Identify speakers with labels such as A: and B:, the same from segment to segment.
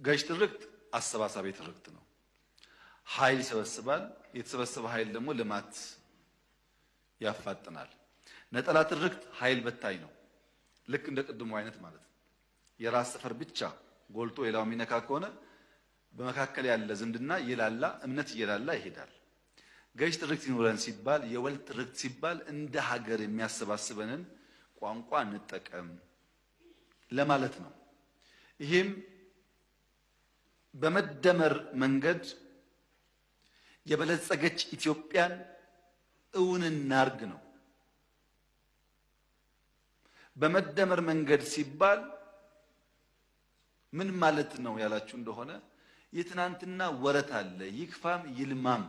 A: ገዥ ትርክት አሰባሳቢ ትርክት ነው። ኃይል ይሰበስባል። የተሰበሰበ ኃይል ደግሞ ልማት ያፋጥናል። ነጠላ ትርክት ኃይል በታይ ነው። ልክ እንደ ቅድሙ አይነት ማለት ነው። የራስ ሰፈር ብቻ ጎልቶ ሌላው የሚነካ ከሆነ በመካከል ያለ ዝምድና እየላላ እምነት እየላላ ይሄዳል። ገዥ ትርክት ይኖረን ሲባል የወል ትርክት ሲባል እንደ ሀገር የሚያሰባስበንን ቋንቋ እንጠቀም ለማለት ነው። ይሄም በመደመር መንገድ የበለጸገች ኢትዮጵያን እውን እናርግ ነው። በመደመር መንገድ ሲባል ምን ማለት ነው ያላችሁ እንደሆነ የትናንትና ወረት አለ፣ ይክፋም ይልማም።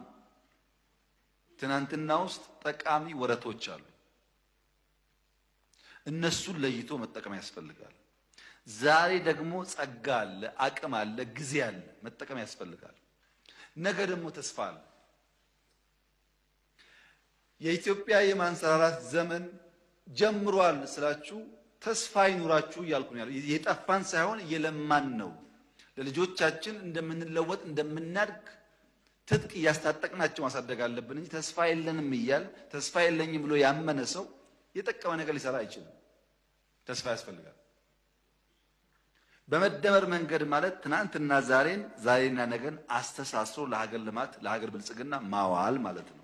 A: ትናንትና ውስጥ ጠቃሚ ወረቶች አሉ። እነሱን ለይቶ መጠቀም ያስፈልጋል። ዛሬ ደግሞ ጸጋ አለ፣ አቅም አለ፣ ጊዜ አለ፣ መጠቀም ያስፈልጋል። ነገ ደግሞ ተስፋ አለ። የኢትዮጵያ የማንሰራራት ዘመን ጀምሯል ስላችሁ ተስፋ ይኑራችሁ እያልኩ ነው። የጠፋን ሳይሆን እየለማን ነው። ለልጆቻችን እንደምንለወጥ እንደምናድግ ትጥቅ እያስታጠቅናቸው ማሳደግ አለብን እንጂ ተስፋ የለንም እያል ተስፋ የለኝም ብሎ ያመነ ሰው የጠቀመ ነገር ሊሰራ አይችልም። ተስፋ ያስፈልጋል። በመደመር መንገድ ማለት ትናንትና ዛሬን፣ ዛሬና ነገን አስተሳስሮ ለሀገር ልማት ለሀገር ብልጽግና ማዋል ማለት ነው።